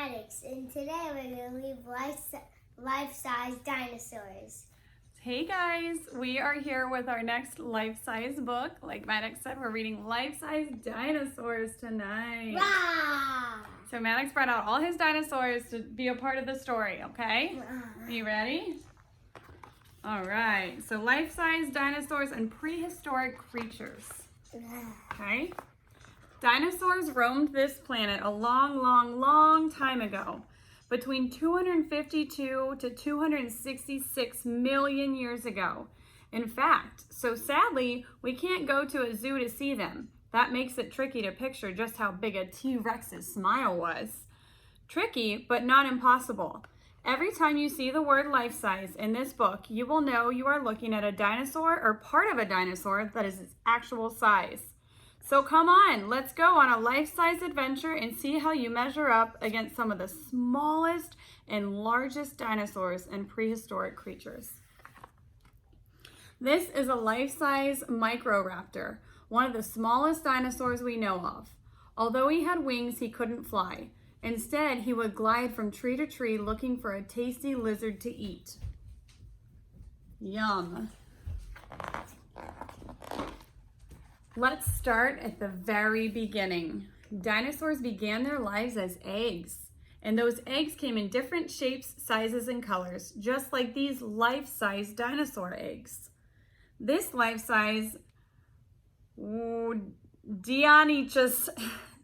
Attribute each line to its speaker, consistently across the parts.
Speaker 1: Maddox, and today we're going to leave life-size dinosaurs.
Speaker 2: Hey guys, we are here with our next life-size book. Like Maddox said, we're reading life-size dinosaurs tonight.
Speaker 1: Rah!
Speaker 2: So Maddox brought out all his dinosaurs to be a part of the story, okay? Are you ready? All right, so life-size dinosaurs and prehistoric creatures. Okay? Dinosaurs roamed this planet a long time ago, between 252 to 266 million years ago. In fact, so sadly, we can't go to a zoo to see them. That makes it tricky to picture just how big a T-Rex's smile was. Tricky, but not impossible. Every time you see the word life-size in this book, you will know you are looking at a dinosaur or part of a dinosaur that is its actual size. So come on, let's go on a life-size adventure and see how you measure up against some of the smallest and largest dinosaurs and prehistoric creatures. This is a life-size Microraptor, one of the smallest dinosaurs we know of. Although he had wings, he couldn't fly. Instead, he would glide from tree to tree looking for a tasty lizard to eat. Yum. Let's start at the very beginning. Dinosaurs began their lives as eggs, and those eggs came in different shapes, sizes, and colors, just like these life-size dinosaur eggs. This life-size Dinosaurus,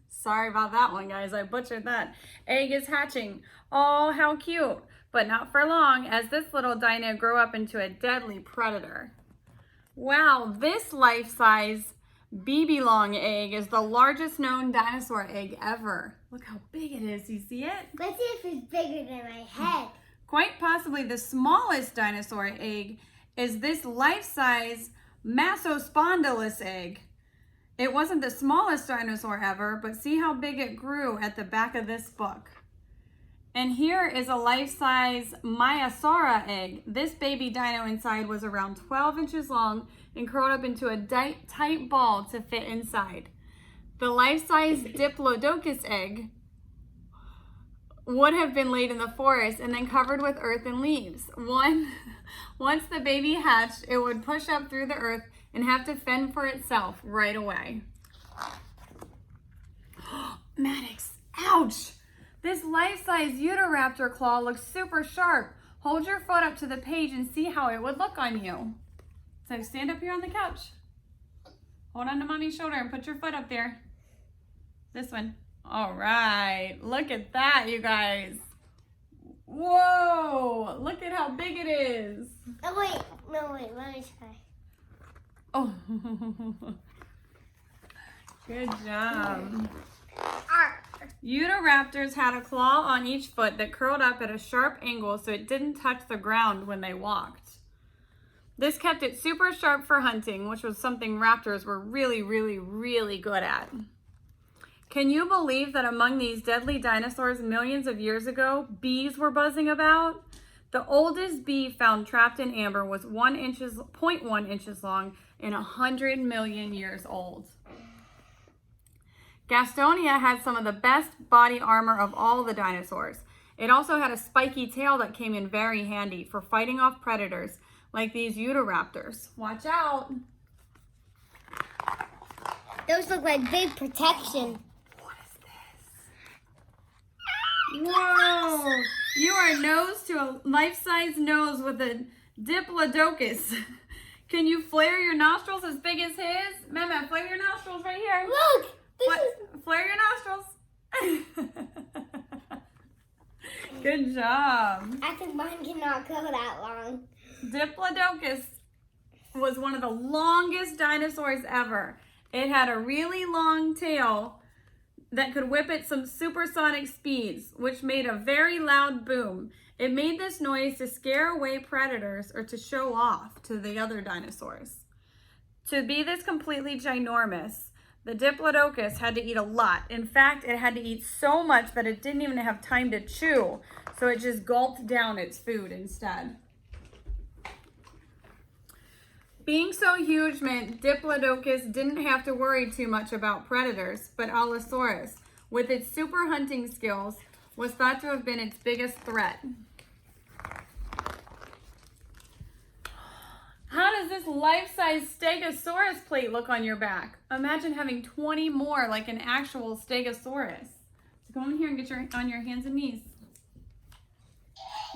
Speaker 2: sorry about that one, guys, I butchered that, egg is hatching. Oh, how cute, but not for long, as this little dino grew up into a deadly predator. Wow, this life-size BB-long egg is the largest known dinosaur egg ever. Look how big it is. You see it?
Speaker 1: Let's see if it's bigger than my head.
Speaker 2: Quite possibly the smallest dinosaur egg is this life-size Massospondylus egg. It wasn't the smallest dinosaur ever, but see how big it grew at the back of this book. And here is a life-size Maiasaura egg. This baby dino inside was around 12 inches long and curled up into a tight ball to fit inside. The life-size Diplodocus egg would have been laid in the forest and then covered with earth and leaves. Once the baby hatched, it would push up through the earth and have to fend for itself right away. Maddox, ouch! This life-size Utahraptor claw looks super sharp. Hold your foot up to the page and see how it would look on you. So stand up here on the couch. Hold on to mommy's shoulder and put your foot up there. This one. All right, look at that, you guys. Whoa, look at how big it is.
Speaker 1: Oh, wait, no, wait, let me try.
Speaker 2: Oh, good job. Utahraptors had a claw on each foot that curled up at a sharp angle so it didn't touch the ground when they walked. This kept it super sharp for hunting, which was something raptors were really good at. Can you believe that among these deadly dinosaurs millions of years ago, bees were buzzing about? The oldest bee found trapped in amber was 0.1 inches long and 100 million years old. Gastonia had some of the best body armor of all the dinosaurs. It also had a spiky tail that came in very handy for fighting off predators like these Utahraptors. Watch out!
Speaker 1: Those look like big protection.
Speaker 2: What is this? Whoa! You are nose to a life-size nose with a Diplodocus. Can you flare your nostrils as big as his? Mama, flare your nostrils right here.
Speaker 1: Look!
Speaker 2: Flare your nostrils. Good job.
Speaker 1: I think mine cannot go that long.
Speaker 2: Diplodocus was one of the longest dinosaurs ever. It had a really long tail that could whip at some supersonic speeds, which made a very loud boom. It made this noise to scare away predators or to show off to the other dinosaurs. To be this completely ginormous, the Diplodocus had to eat a lot. In fact, it had to eat so much that it didn't even have time to chew, so it just gulped down its food instead. Being so huge meant Diplodocus didn't have to worry too much about predators, but Allosaurus, with its super hunting skills, was thought to have been its biggest threat. How does this life-size Stegosaurus plate look on your back? Imagine having 20 more like an actual Stegosaurus. So come in here and get on your hands and knees.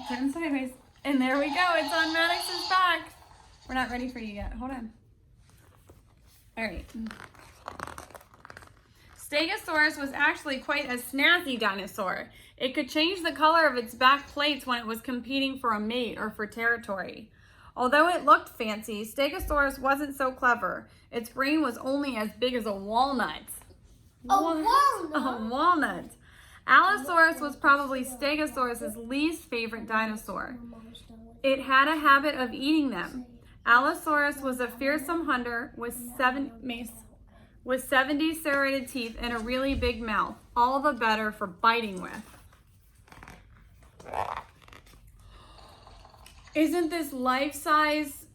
Speaker 2: Turn sideways. And there we go. It's on Maddox's back. We're not ready for you yet. Hold on. All right. Stegosaurus was actually quite a snazzy dinosaur. It could change the color of its back plates when it was competing for a mate or for territory. Although it looked fancy, Stegosaurus wasn't so clever. Its brain was only as big as a walnut.
Speaker 1: Walnut?
Speaker 2: A walnut. Allosaurus was probably Stegosaurus's least favorite dinosaur. It had a habit of eating them. Allosaurus was a fearsome hunter with 70 serrated teeth and a really big mouth, all the better for biting with. Isn't this life-size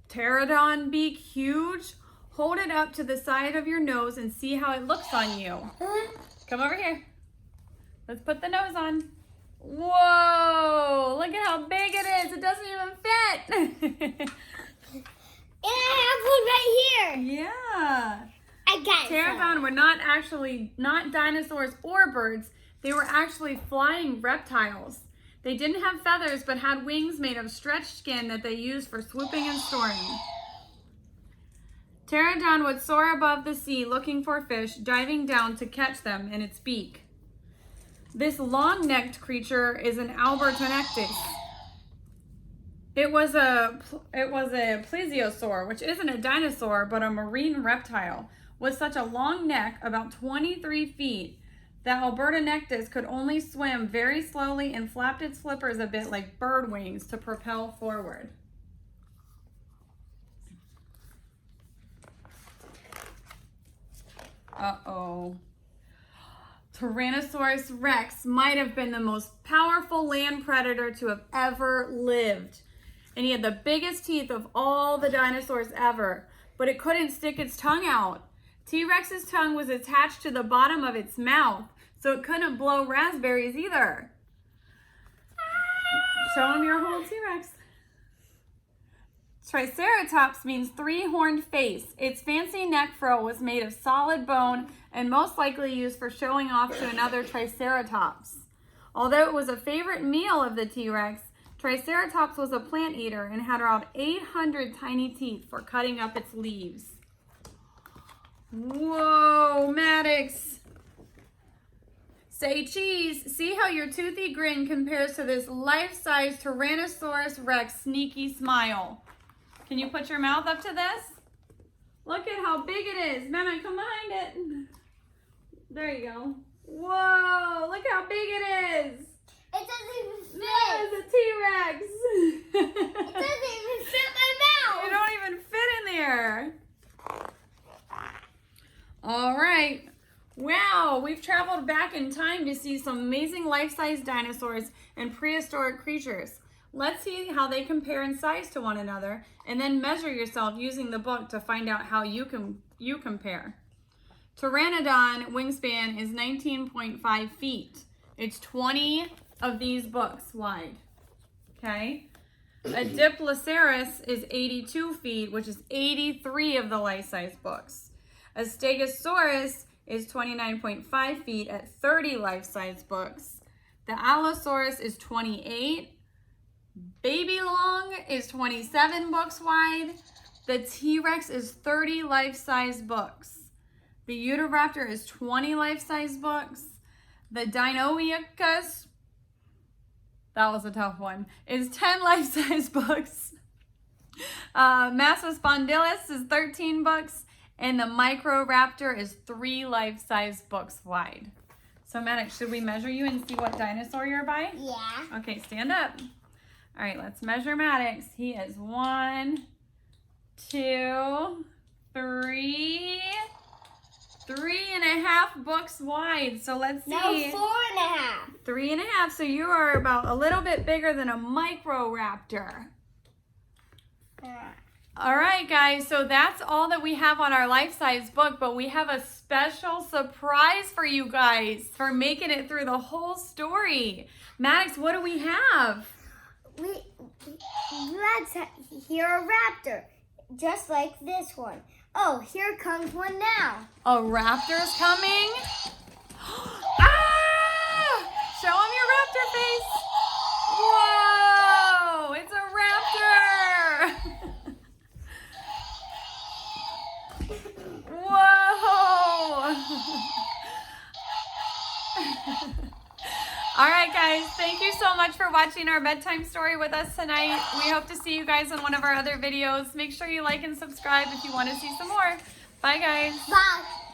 Speaker 2: pterodon beak huge? Hold it up to the side of your nose and see how it looks on you. Come over here. Let's put the nose on. Whoa! Look at how big it is. It doesn't even fit.
Speaker 1: And I have one right here.
Speaker 2: Yeah.
Speaker 1: I got it.
Speaker 2: Pterodon were not dinosaurs or birds. They were actually flying reptiles. They didn't have feathers, but had wings made of stretched skin that they used for swooping and soaring. Pterodon would soar above the sea looking for fish, diving down to catch them in its beak. This long-necked creature is an Albertonectus. It was a plesiosaur, which isn't a dinosaur, but a marine reptile, with such a long neck, about 23 feet, that Albertonectus could only swim very slowly and flapped its flippers a bit like bird wings to propel forward. Uh-oh. Tyrannosaurus rex might have been the most powerful land predator to have ever lived. And he had the biggest teeth of all the dinosaurs ever, but it couldn't stick its tongue out. T-Rex's tongue was attached to the bottom of its mouth, so it couldn't blow raspberries either. Show him your whole T-Rex. Triceratops means three-horned face. Its fancy neck frill was made of solid bone and most likely used for showing off to another Triceratops. Although it was a favorite meal of the T-Rex, Triceratops was a plant eater and had around 800 tiny teeth for cutting up its leaves. Whoa, Maddox. Say cheese. See how your toothy grin compares to this life-size Tyrannosaurus Rex sneaky smile. Can you put your mouth up to this? Look at how big it is. Mama, come behind it. There you go. Whoa, look how big it is.
Speaker 1: It doesn't even fit.
Speaker 2: That is a T-Rex.
Speaker 1: It doesn't even fit my mouth.
Speaker 2: You don't even fit in there. All right. Wow, we've traveled back in time to see some amazing life-size dinosaurs and prehistoric creatures. Let's see how they compare in size to one another, and then measure yourself using the book to find out how you compare. Pteranodon wingspan is 19.5 feet. It's 20 of these books wide. Okay? A Diplodocus is 82 feet, which is 83 of the life-size books. A Stegosaurus is 29.5 feet at 30 life-size books. The Allosaurus is 28. Baby Long is 27 books wide. The T-Rex is 30 life-size books. The Utahraptor is 20 life-size books. The Dinosaurus, that was a tough one, is 10 life-size books. Massospondylus is 13 books. And the Microraptor is 3 life-size books wide. So, Maddox, should we measure you and see what dinosaur you're by?
Speaker 1: Yeah.
Speaker 2: Okay, stand up. All right, let's measure Maddox. He is 1, 2, 3, 3.5 books wide. So let's see.
Speaker 1: No, 4.5.
Speaker 2: 3.5. So you are about a little bit bigger than a Microraptor. All right, guys, so that's all that we have on our life-size book, but we have a special surprise for you guys for making it through the whole story. Maddox, what do we have?
Speaker 1: Let's hear a raptor, just like this one. Oh, here comes one now.
Speaker 2: A raptor's coming? Ah! Show him your raptor face. Whoa! It's a raptor! Whoa! All right, guys, thank you so much for watching our bedtime story with us tonight. We hope to see you guys in one of our other videos. Make sure you like and subscribe if you want to see some more. Bye, guys.
Speaker 1: Bye.